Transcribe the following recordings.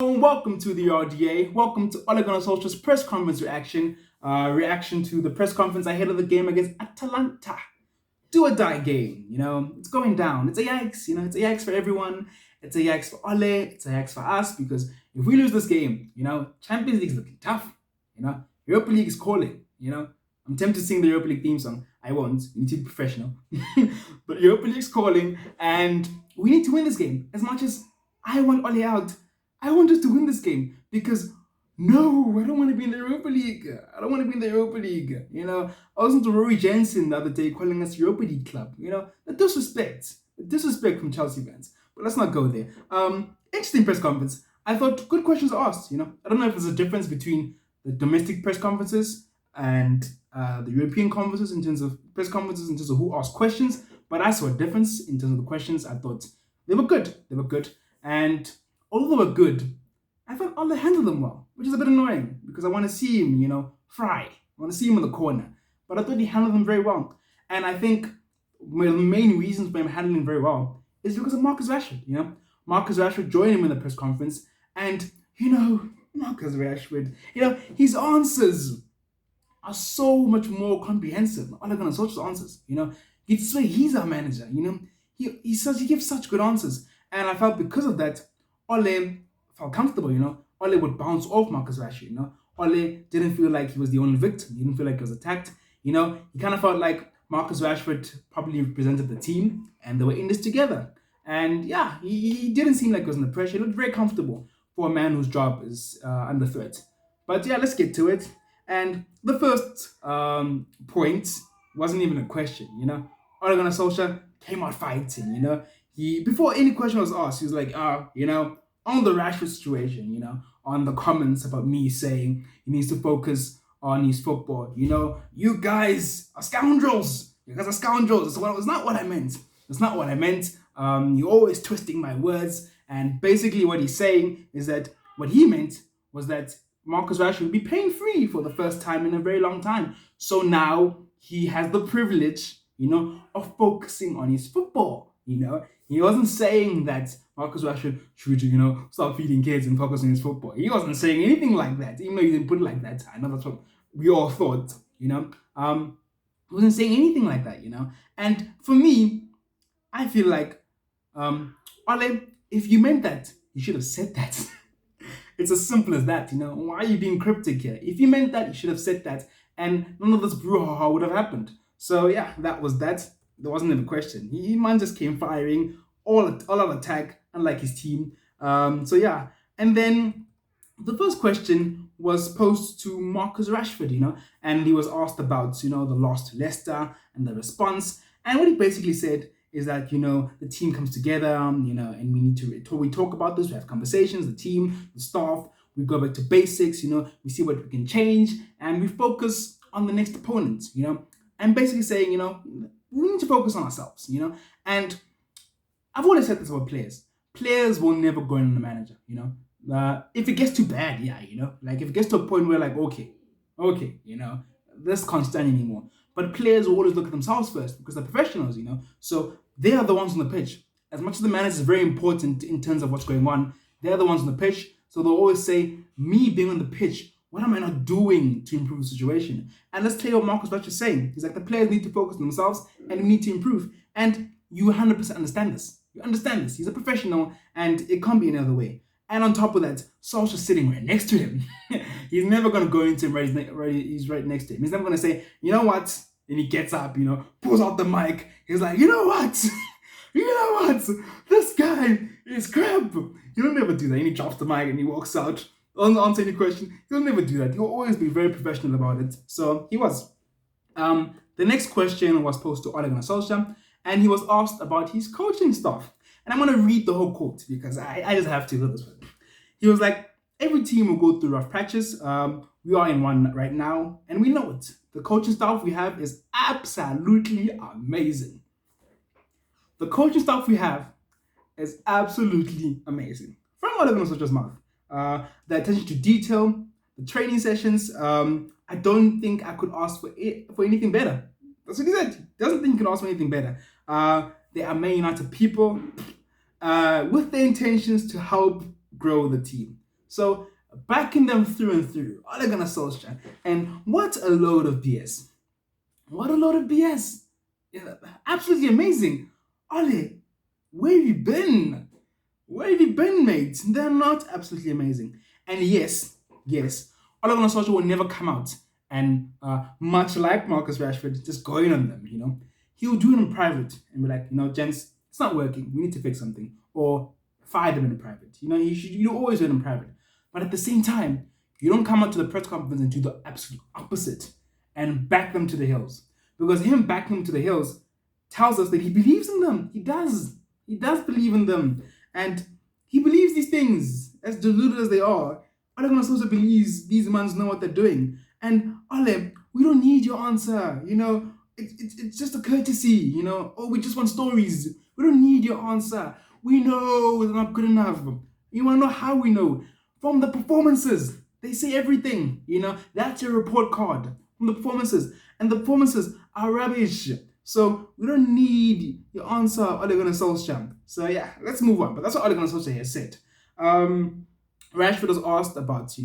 Welcome to the RDA. Welcome to Ole Gunnar Solskjaer's press conference reaction. Reaction to the press conference ahead of the game against Atalanta. Do or die game. It's going down. It's a yikes. It's a yikes for everyone. It's a yikes for Ole. It's a yikes for us because if we lose this game, Champions League is looking tough. Europa League is calling. I'm tempted to sing the Europa League theme song. I won't. We need to be professional. But Europa League is calling, and we need to win this game. As much as I want Ole out, I want us to win this game because no, I don't want to be in the Europa League. I don't want to be in the Europa League. I listened to Rory Jensen the other day calling us Europa League club. The disrespect from Chelsea fans. But let's not go there. Interesting press conference. I thought good questions are asked. I don't know if there's a difference between the domestic press conferences and the European conferences in terms of press conferences in terms of who asked questions. But I saw a difference in terms of the questions. I thought they were good. They were good. And although they were good, I felt Ole handled them well, which is a bit annoying because I want to see him, fry. I want to see him in the corner. But I thought he handled them very well. And I think one of the main reasons for him handling very well is because of Marcus Rashford. Marcus Rashford joined him in the press conference. And, Marcus Rashford, his answers are so much more comprehensive. Ole Gunnar Solskjaer's answers, You'd swear he's our manager, He gives such good answers. And I felt because of that, Ole felt comfortable, Ole would bounce off Marcus Rashford, Ole didn't feel like he was the only victim. He didn't feel like he was attacked. He kind of felt like Marcus Rashford probably represented the team and they were in this together. And yeah, he didn't seem like he was under pressure. He looked very comfortable for a man whose job is under threat. But yeah, let's get to it. And the first point wasn't even a question, Ole Gunnar Solskjaer came out fighting, He, before any question was asked, he was like, on the Rashford situation, on the comments about me saying he needs to focus on his football. You guys are scoundrels. You guys are scoundrels. It's not what I meant. It's not what I meant. You're always twisting my words. And basically what he's saying is that what he meant was that Marcus Rashford would be pain-free for the first time in a very long time. So now he has the privilege, of focusing on his football. He wasn't saying that Marcus Rashford should, start feeding kids and focus on his football. He wasn't saying anything like that, even though he didn't put it like that. I know that's what we all thought, He wasn't saying anything like that, And for me, I feel like, Ole, if you meant that, you should have said that. It's as simple as that, Why are you being cryptic here? If you meant that, you should have said that, and none of this brouhaha would have happened. So yeah, that was that. There wasn't even a question. He man just came firing all out attack, unlike his team. So yeah, and then the first question was posed to Marcus Rashford, and he was asked about the loss to Leicester and the response. And what he basically said is that the team comes together, and we need to we talk about this. We have conversations, the team, the staff. We go back to basics, we see what we can change, and we focus on the next opponent, and basically saying, we need to focus on ourselves, And I've always said this about players. Players will never go in on the manager, If it gets too bad, yeah, Like if it gets to a point where okay, this can't stand anymore. But players will always look at themselves first because they're professionals, So they are the ones on the pitch. As much as the manager is very important in terms of what's going on, they're the ones on the pitch. So they'll always say, me being on the pitch, what am I not doing to improve the situation? And let's tell you what Marcus Rashford is saying. He's like, the players need to focus on themselves and we need to improve. And you 100% understand this. You understand this. He's a professional and it can't be any other way. And on top of that, Solskjaer's sitting right next to him. He's never going to go into him he's right next to him. He's never going to say, you know what? And he gets up, pulls out the mic. He's like, you know what? This guy is crap. He'll never do that. And he drops the mic and he walks out. Doesn't answer any question. He'll never do that. He'll always be very professional about it. So he was. The next question was posed to Ole Gunnar Solskjaer, and he was asked about his coaching staff. And I'm going to read the whole quote because I just have to. This one. He was like, every team will go through rough patches. We are in one right now, and we know it. The coaching staff we have is absolutely amazing. The coaching staff we have is absolutely amazing. From Ole Gunnar Solskjaer's mouth. The attention to detail, the training sessions, I don't think I could ask for anything better. That's what he said. He doesn't think he can ask for anything better. They are Man United people with the intentions to help grow the team. So backing them through and through. Ole Gunnar Solskjaer. And what a load of BS. What a load of BS. Yeah, absolutely amazing. Ole, where have you been? Where have you been, mate? They're not absolutely amazing. And yes, Ole Gunnar Solskjaer will never come out and, much like Marcus Rashford, just going on them, He'll do it in private and be like, gents, it's not working. We need to fix something. Or fire them in private. You always do it in private. But at the same time, you don't come out to the press conference and do the absolute opposite and back them to the hills. Because him backing them to the hills tells us that he believes in them. He does. He does believe in them. And he believes these things, as deluded as they are. Ole Gunnar Solskjaer believes these mans know what they're doing. And Ole, we don't need your answer. It's just a courtesy, Oh, we just want stories. We don't need your answer. We know they're not good enough. You want to know how we know? From the performances. They say everything, That's your report card from the performances. And the performances are rubbish. So we don't need your answer, Ole Gunnar Solskjaer. So yeah, let's move on. But that's what Ole Gunnar Solskjaer has said. Rashford was asked about,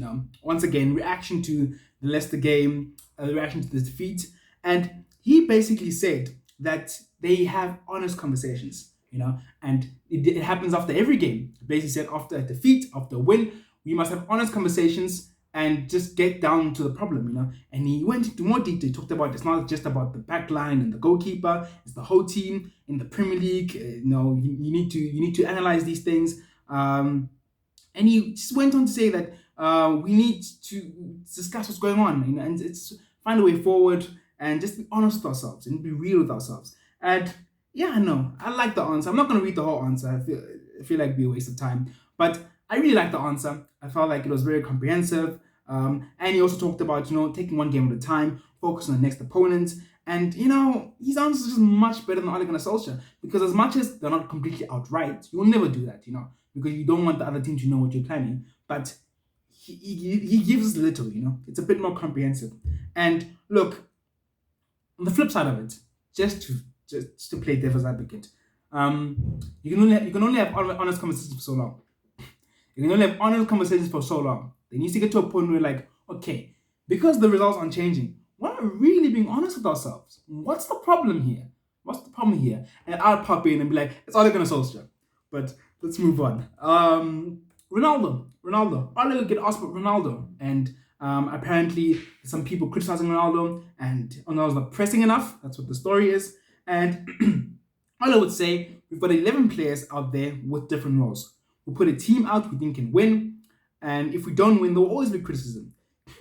once again, reaction to the Leicester game, the reaction to the defeat. And he basically said that they have honest conversations, and it happens after every game. He basically said after a defeat, after a win, we must have honest conversations and just get down to the problem, And he went into more detail. He talked about it's not just about the back line and the goalkeeper, it's the whole team in the Premier League. You need to analyze these things. And he just went on to say that we need to discuss what's going on, and it's find a way forward and just be honest with ourselves and be real with ourselves. And yeah, no, I like the answer. I'm not going to read the whole answer. I feel like it'd be a waste of time. But I really like the answer. I felt like it was very comprehensive. And he also talked about, taking one game at a time, focus on the next opponent. And, his answer is just much better than Ole Gunnar Solskjaer. Because as much as they're not completely outright, you'll never do that, because you don't want the other team to know what you're planning. But he gives us a little, It's a bit more comprehensive. And look, on the flip side of it, just to play devil's advocate, you can only have honest conversations for so long. You can only have honest conversations for so long. They need to get to a point where like, okay, because the results aren't changing, we're not really being honest with ourselves. What's the problem here? And I'll pop in and be like, it's Ole Gunnar Solskjaer. But let's move on. Ronaldo. Ole will get asked about Ronaldo. And apparently some people criticizing Ronaldo and Ronaldo's not pressing enough. That's what the story is. And Ole would say, we've got 11 players out there with different roles. We'll put a team out we think can win. And if we don't win, there will always be criticism.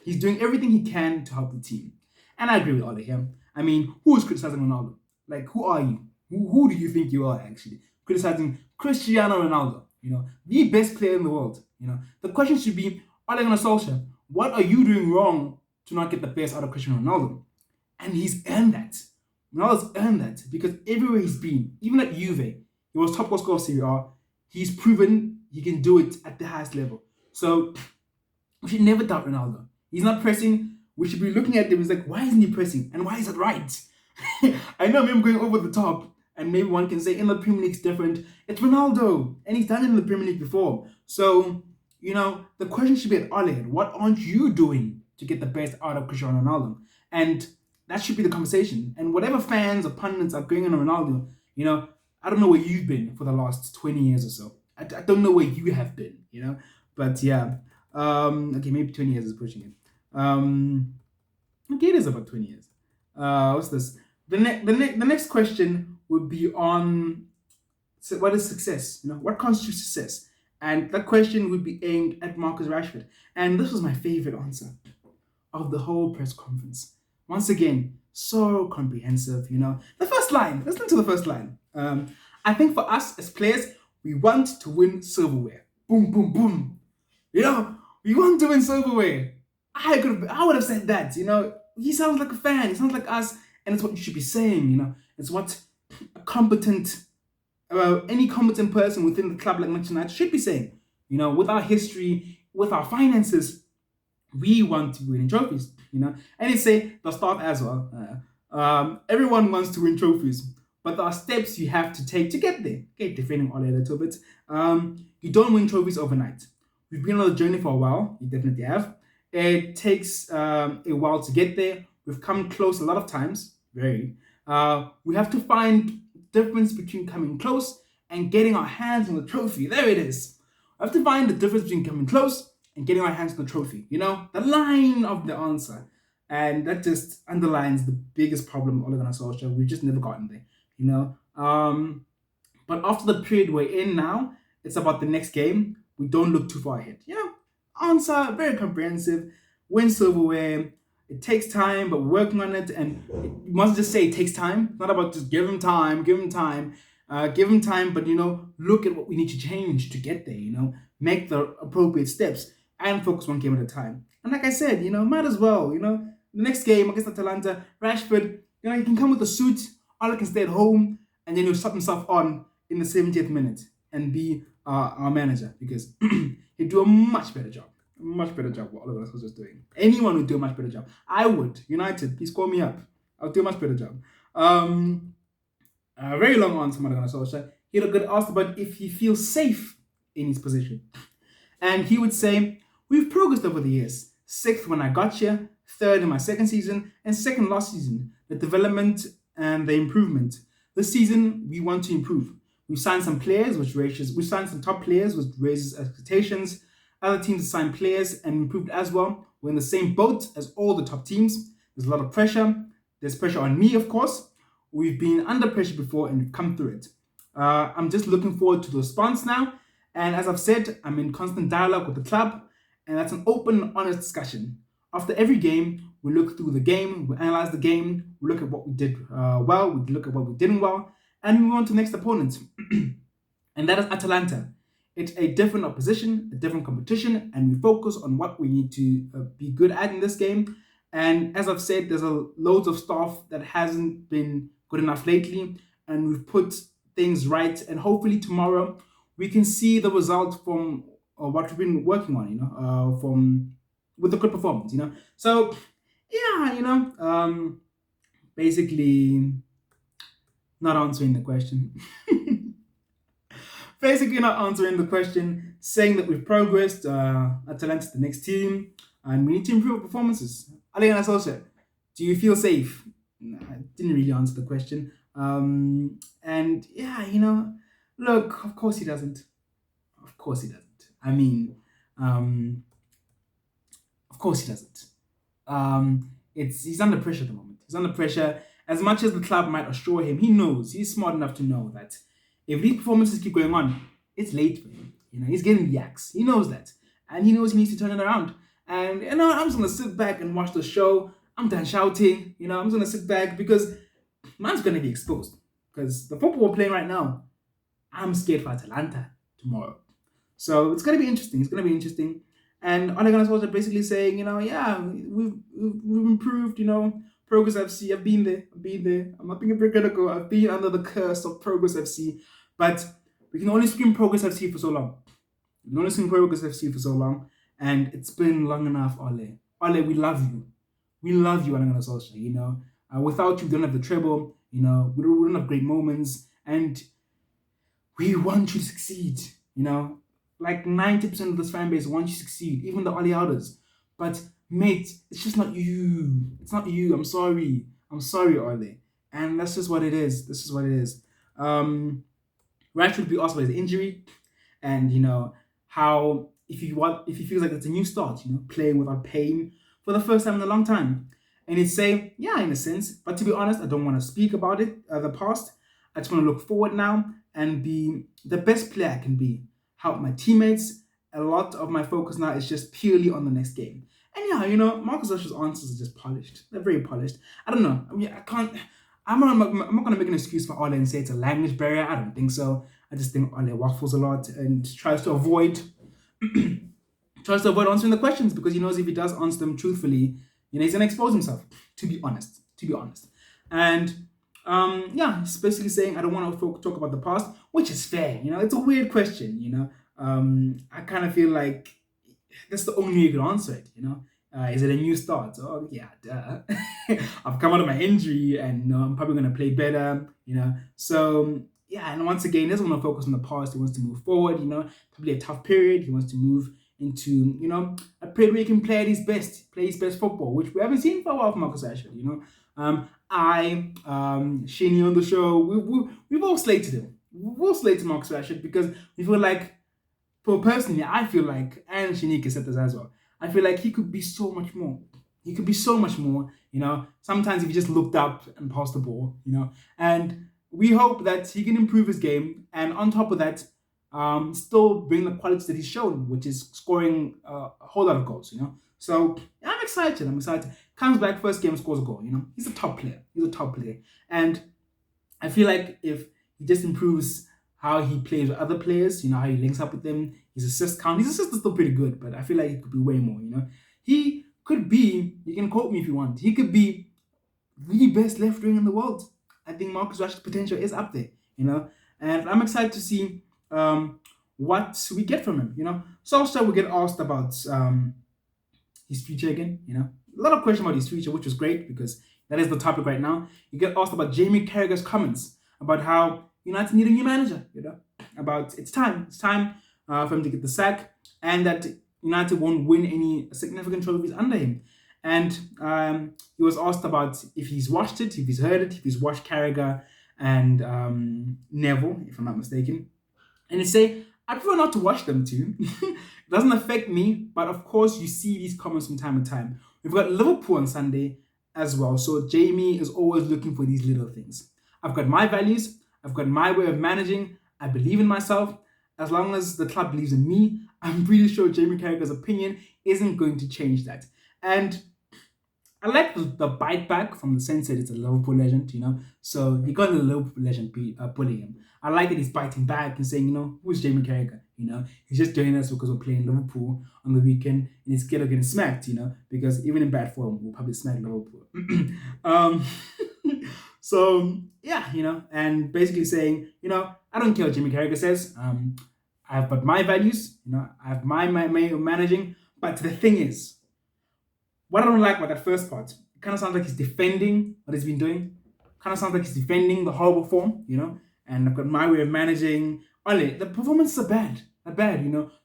He's doing everything he can to help the team. And I agree with Ole here. I mean, who is criticizing Ronaldo? Like, who are you? Who do you think you are, actually? Criticizing Cristiano Ronaldo, the best player in the world. The question should be, Ole Gunnar Solskjaer, what are you doing wrong to not get the best out of Cristiano Ronaldo? And he's earned that. Ronaldo's earned that because everywhere he's been, even at Juve, he was top goal scorer of Serie A. He's proven he can do it at the highest level. So we should never doubt Ronaldo. He's not pressing. We should be looking at him. He's like, why isn't he pressing? And why is that right? I know I'm going over the top. And maybe one can say in the Premier League it's different. It's Ronaldo. And he's done it in the Premier League before. So, the question should be at Ole. What aren't you doing to get the best out of Cristiano Ronaldo? And that should be the conversation. And whatever fans or pundits are going on Ronaldo, I don't know where you've been for the last 20 years or so. I don't know where you have been, But yeah. Okay, maybe 20 years is pushing it. Okay, it is about 20 years. What's this? The next question would be on what is success? What constitutes success? And that question would be aimed at Marcus Rashford. And this was my favorite answer of the whole press conference. Once again, so comprehensive, The first line, listen to the first line. I think for us as players, we want to win silverware. Boom, boom, boom. We want to win silverware. I would have said that, He sounds like a fan. He sounds like us. And it's what you should be saying, It's what any competent person within the club like Manchester United should be saying. With our history, with our finances, we want to win trophies, And they say the staff as well. Everyone wants to win trophies, but there are steps you have to take to get there. Okay, defending Ole a little bit. You don't win trophies overnight. We've been on the journey for a while. We definitely have. It takes a while to get there. We've come close a lot of times. Very. We have to find difference between coming close and getting our hands on the trophy. There it is. We have to find the difference between coming close and getting our hands on the trophy. The line of the answer. And that just underlines the biggest problem with Ole Gunnar Solskjaer. We've just never gotten there. But after the period we're in now, it's about the next game. We don't look too far ahead. Answer, very comprehensive. Win silverware. It takes time, but we're working on it. And you must just say it takes time. It's not about just give him time, give him time. Give him time, but look at what we need to change to get there. Make the appropriate steps and focus one game at a time. And like I said, might as well. The next game against Atalanta, Rashford, he can come with a suit. Ole can stay at home, and then he'll shut himself on in the 70th minute and be our manager, because he'd do a much better job. A much better job what Ole Gunnar Solskjaer was doing. Anyone would do a much better job. I would. United, please call me up. I'll do a much better job. A very long answer from Ole Gunnar Solskjaer. He had a good asked about if he feels safe in his position. And he would say, we've progressed over the years. 6th when I got here, 3rd in my second season, and 2nd last season. The development and the improvement. This season, we want to improve. We've signed some players, we signed some top players, which raises expectations. Other teams have signed players and improved as well. We're in the same boat as all the top teams. There's a lot of pressure. There's pressure on me, of course. We've been under pressure before and we've come through it. I'm just looking forward to the response now. And as I've said, I'm in constant dialogue with the club. And that's an open, honest discussion. After every game, we look through the game, we analyze the game, we look at what we did well, we look at what we didn't well, and we move on to the next opponent. And that is Atalanta. It's a different opposition, a different competition, and we focus on what we need to be good at in this game. And as I've said, there's loads of stuff that hasn't been good enough lately, and we've put things right. And hopefully tomorrow we can see the result from what we've been working on, from with a good performance, So yeah, basically not answering the question. Basically not answering the question, saying that we've progressed, Atalanta's the next team, and we need to improve our performances. Ole Gunnar Solskjaer, do you feel safe? No, I didn't really answer the question. And yeah, look, of course he doesn't. Of course he doesn't. I mean, of course he doesn't. He's under pressure at the moment. He's under pressure. As much as the club might assure him, he knows, he's smart enough to know that if these performances keep going on, it's late for him. He's getting the axe. He knows that. And he knows he needs to turn it around. And I'm just gonna sit back and watch the show. I'm done shouting. I'm just gonna sit back because man's gonna be exposed. Because the football we're playing right now, I'm scared for Atalanta tomorrow. So it's gonna be interesting. It's gonna be interesting. And Ole Gunnar Solskjaer basically saying, yeah, we've improved, Progress FC, I've been there. I'm not being very critical. I've been under the curse of Progress FC. But we can only scream Progress FC for so long. We can only scream Progress FC for so long. And it's been long enough, Ole. Ole, we love you. We love you, Ole Gunnar Solskjaer, without you, we don't have the treble. We don't have great moments. And we want you to succeed, Like 90% of this fan base wants you to succeed, even the Ole Outers. But mate, it's just not you. It's not you. I'm sorry. Ole. And that's just what it is. This is what it is. Rashford be asked about his injury, and how if he feels like it's a new start, playing without pain for the first time in a long time. And he'd say, yeah, in a sense. But to be honest, I don't want to speak about it, the past. I just want to look forward now and be the best player I can be. Help my teammates. A lot of my focus now is just purely on the next game. And yeah, Marcus Rashford's answers are just polished. They're very polished. I don't know. I mean, I'm not going to make an excuse for Ole and say it's a language barrier. I don't think so. I just think Ole waffles a lot and tries to avoid answering the questions, because he knows if he does answer them truthfully, he's going to expose himself, to be honest. And yeah, he's basically saying, I don't want to talk about the past, which is fair. It's a weird question, I kind of feel like that's the only way you can answer it, Is it a new start? Oh, yeah, duh. I've come out of my injury and I'm probably going to play better, So, yeah, and once again, he doesn't want to focus on the past. He wants to move forward, probably a tough period. He wants to move into, a period where he can play his best football, which we haven't seen for a while from Marcus Rashford. Shinny on the show, we've all slated him. We've all slated Marcus Rashford because we feel like, for personally, I feel like, and Shinny said this as well, I feel like he could be so much more. He could be so much more, Sometimes if he just looked up and passed the ball, And we hope that he can improve his game, and on top of that, still bring the qualities that he's shown, which is scoring a whole lot of goals, So I'm excited. Comes back, first game, scores a goal, He's a top player. And I feel like if he just improves how he plays with other players, how he links up with them, his assist is still pretty good, but I feel like it could be way more, He could be, you can quote me if you want, he could be the best left wing in the world. I think Marcus Rashford's potential is up there, And I'm excited to see what we get from him, Solskjaer will get asked about his future again, A lot of questions about his future, which was great because that is the topic right now. You get asked about Jamie Carragher's comments about how United need a new manager, About it's time for him to get the sack, and that United won't win any significant trophies under him. And he was asked about if he's watched it, if he's heard it, if he's watched Carragher and Neville, if I'm not mistaken. And he say, I prefer not to watch them too. It doesn't affect me, but of course you see these comments from time to time. We've got Liverpool on Sunday as well, so Jamie is always looking for these little things. I've got my values, I've got my way of managing, I believe in myself. As long as the club believes in me, I'm pretty sure Jamie Carragher's opinion isn't going to change that. And I like the bite back from the sense that it's a Liverpool legend, So you got the Liverpool legend bullying him. I like that he's biting back and saying, who's Jamie Carragher? He's just doing this because we're playing Liverpool on the weekend and he's scared of getting smacked, because even in bad form, we'll probably smack Liverpool. So, yeah, and basically saying, I don't care what Jamie Carragher says. I've got my values, I have my way of managing. But the thing is, what I don't like about that first part, it kind of sounds like he's defending what he's been doing. Kind of sounds like he's defending the horrible form, And I've got my way of managing. Ole, the performances are bad.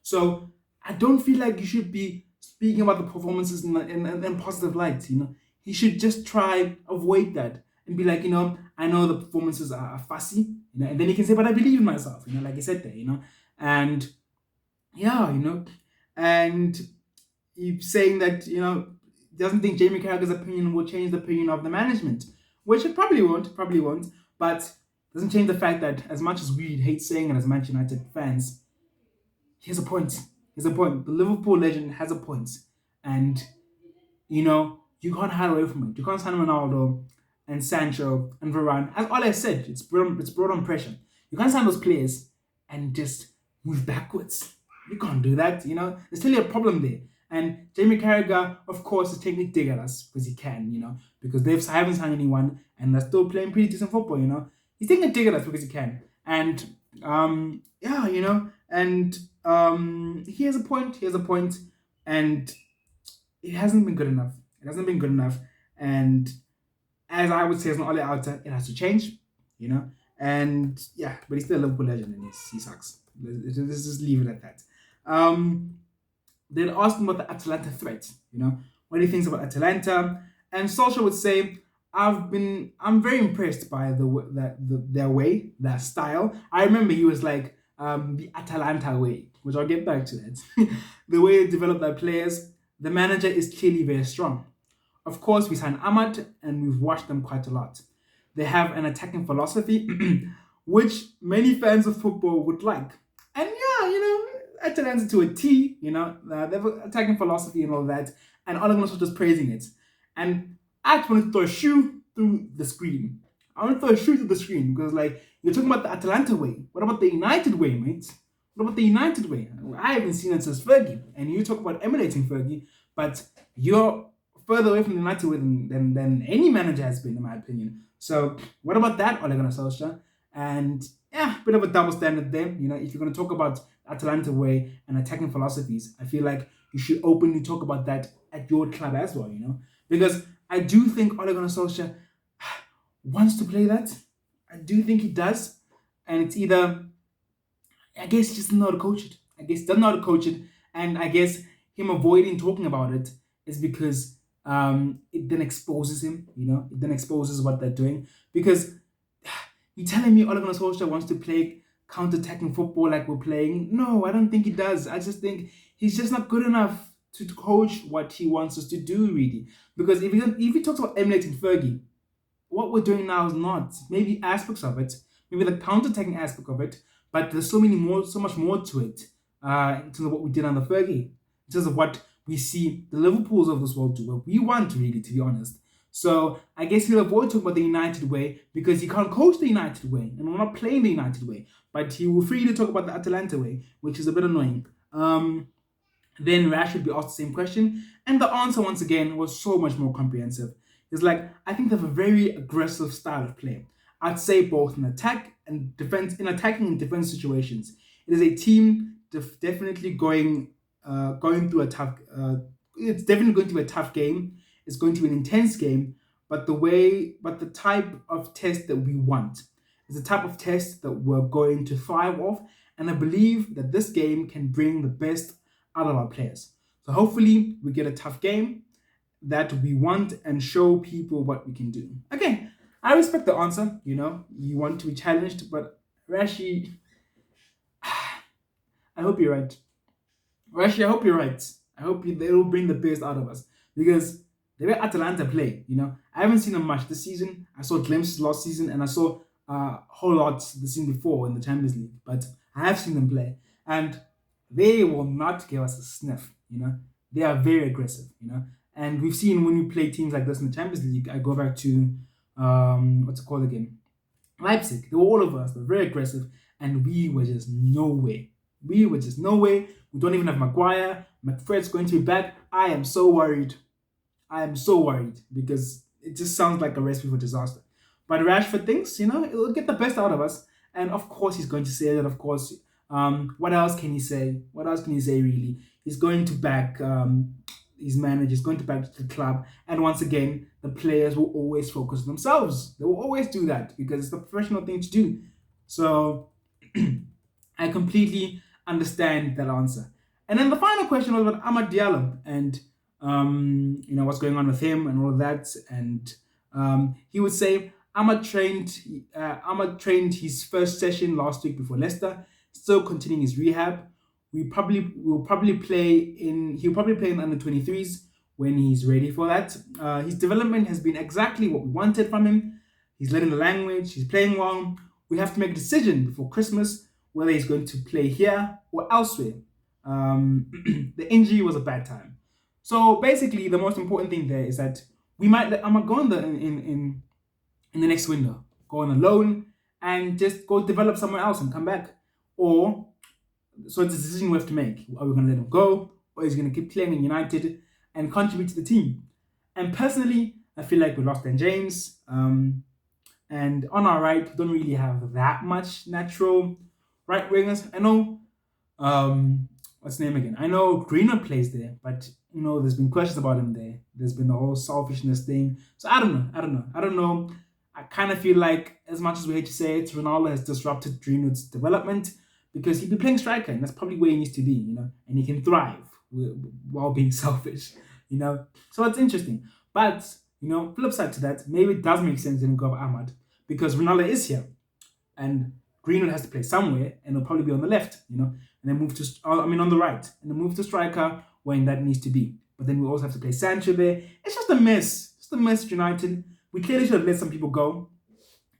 So I don't feel like you should be speaking about the performances in positive light, He should just try avoid that and be like, I know the performances are fussy, and then he can say, but I believe in myself, like he said there, And yeah, and he's saying that, doesn't think Jamie Carragher's opinion will change the opinion of the management, which it probably won't, but doesn't change the fact that as much as we hate saying it as Manchester United fans, he has a point. The Liverpool legend has a point. And, you can't hide away from it. You can't sign Ronaldo and Sancho and Varane. As Ole said, it's brought on pressure. You can't sign those players and just move backwards. You can't do that, There's clearly a problem there. And Jamie Carragher, of course, is taking a dig at us because he can, because they haven't signed anyone and they're still playing pretty decent football, He's taking a dig at us because he can. And, he has a point, and it hasn't been good enough. And as I would say as an Ole outer, it has to change, And, but he's still a Liverpool legend and he sucks. Let's just leave it at that. They'd ask him about the Atalanta threat, what he thinks about Atalanta, and Solskjaer would say, I'm very impressed by their way, their style. I remember he was like the Atalanta way, which I'll get back to that. The way they develop their players, the manager is clearly very strong. Of course, we signed Ahmad, and we've watched them quite a lot. They have an attacking philosophy, which many fans of football would like. And Atalanta to a T, they have an attacking philosophy and all that, and Ole Gunnar Solskjaer just praising it. And I just wanted to throw a shoe through the screen. Because, you're talking about the Atalanta way. What about the United way, mate? I haven't seen it since Fergie, and you talk about emulating Fergie, but you're further away from the United way than any manager has been, in my opinion. So, what about that, Ole Gunnar Solskjaer? And bit of a double standard there. If you're going to talk about Atalanta way and attacking philosophies, I feel like you should openly talk about that at your club as well, Because I do think Ole Gunnar Solskjaer wants to play that. I do think he does. And it's either, I guess he just doesn't know how to coach it. And I guess him avoiding talking about it is because it then exposes him, it then exposes what they're doing. Because you telling me Ole Gunnar Solskjaer wants to play counter-attacking football like we're playing? No, I don't think he does. I just think he's just not good enough to coach what he wants us to do, really. Because if he talks about emulating Fergie, what we're doing now is not. Maybe aspects of it, maybe the counter-attacking aspect of it, but there's so much more to it in terms of what we did under Fergie, in terms of what we see the Liverpools of this world do, what we want really, to be honest. So I guess he'll avoid talking about the United way because he can't coach the United way, and we're not playing the United way. But he will freely talk about the Atalanta way, which is a bit annoying. Then Rash would be asked the same question, and the answer once again was so much more comprehensive. It's like, I think they have a very aggressive style of play. I'd say both in attack and defense, in attacking and defense situations. It is a team definitely going through a tough. It's definitely going to be a tough game. It's going to be an intense game, but the type of test that we want is the type of test that we're going to thrive off. And I believe that this game can bring the best out of our players. So hopefully we get a tough game that we want and show people what we can do. Okay, I respect the answer. You want to be challenged, but Rashi, I hope you're right. Rashi, I hope you're right. I hope they will bring the best out of us because the way Atalanta play, I haven't seen them much this season. I saw glimpses last season, and I saw a whole lot the season before in the Champions League. But I have seen them play, and they will not give us a sniff. They are very aggressive. And we've seen when we play teams like this in the Champions League. I go back to what's it called again? Leipzig. They were all over us. They're very aggressive, and we were just nowhere. We were just nowhere. We don't even have Maguire. McFred's going to be back. I am so worried. Because it just sounds like a recipe for disaster. But Rashford thinks, it'll get the best out of us. And of course, he's going to say that. Of course, what else can he say? What else can he say, really? He's going to back his manager. He's going to back the club. And once again, the players will always focus on themselves. They will always do that because it's the professional thing to do. So I completely understand that answer. And then the final question was about Amad Diallo and what's going on with him and all of that. And he would say Ahmad trained his first session last week before Leicester, still continuing his rehab. He'll probably play in the under 23s when he's ready for that. His development has been exactly what we wanted from him. He's learning the language, he's playing well. We have to make a decision before Christmas whether he's going to play here or elsewhere. The injury was a bad time. So basically, the most important thing there is that we might let Ahmad go in the next window, go on a loan, and just go develop somewhere else and come back. So it's a decision we have to make. Are we going to let him go, or is he going to keep playing in United and contribute to the team? And personally, I feel like we lost Dan James, and on our right, we don't really have that much natural right wingers. I know, what's his name again? I know Greenwood plays there, but there's been questions about him there. There's been the whole selfishness thing. So I don't know. I kind of feel like, as much as we hate to say it, Ronaldo has disrupted Greenwood's development because he'd be playing striker, and that's probably where he needs to be, and he can thrive while being selfish, So it's interesting. But, flip side to that, maybe it does make sense to go with Ahmad because Ronaldo is here, and Greenwood has to play somewhere, and he'll probably be on the left, and then move to, on the right, and then move to striker when that needs to be. But then we also have to play Sancho there. It's just a mess. It's a mess at United. We clearly should have let some people go,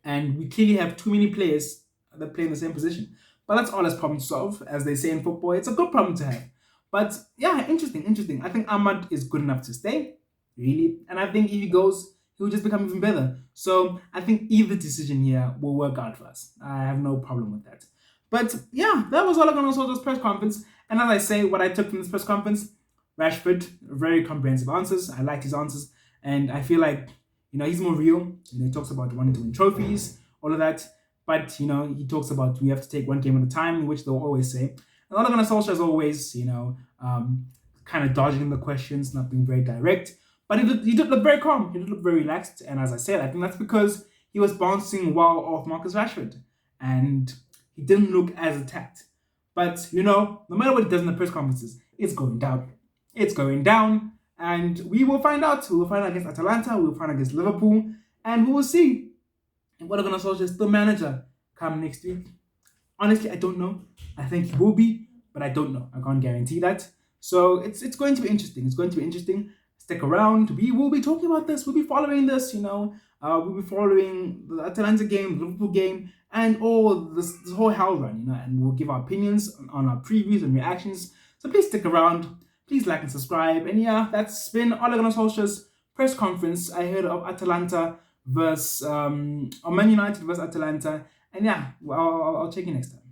and we clearly have too many players that play in the same position. But that's all as problem to solve, as they say in football. It's a good problem to have. But yeah, interesting. I think Ahmad is good enough to stay, really. And I think if he goes, he'll just become even better. So I think either decision here will work out for us. I have no problem with that. But yeah, that was Ole Gunnar Solskjaer's press conference. And as I say, what I took from this press conference, Rashford, very comprehensive answers. I liked his answers. And I feel like, he's more real. He talks about wanting to win trophies, all of that. But, he talks about we have to take one game at a time, which they'll always say. And Ole Gunnar Solskjaer is always, kind of dodging the questions, not being very direct. But he did look very calm. He did look very relaxed. And as I said, I think that's because he was bouncing well off Marcus Rashford. And he didn't look as attacked. But, no matter what he does in the press conferences, It's going down. It's going down. And we will find out. We will find out against Atalanta. We will find out against Liverpool. And we will see if Ole Gunnar Solskjaer is the manager come next week. Honestly, I don't know. I think he will be, but I don't know. I can't guarantee that. So it's going to be interesting. It's going to be interesting. Stick around. We will be talking about this. We'll be following this. We'll be following the Atalanta game, the Liverpool game, and all this whole hell run. And we'll give our opinions on our previews and reactions. So please stick around. Please like and subscribe. And yeah, that's been Ole Gunnar Solskjaer's press conference ahead of Atalanta versus or Man United versus Atalanta. And yeah, I'll check you next time.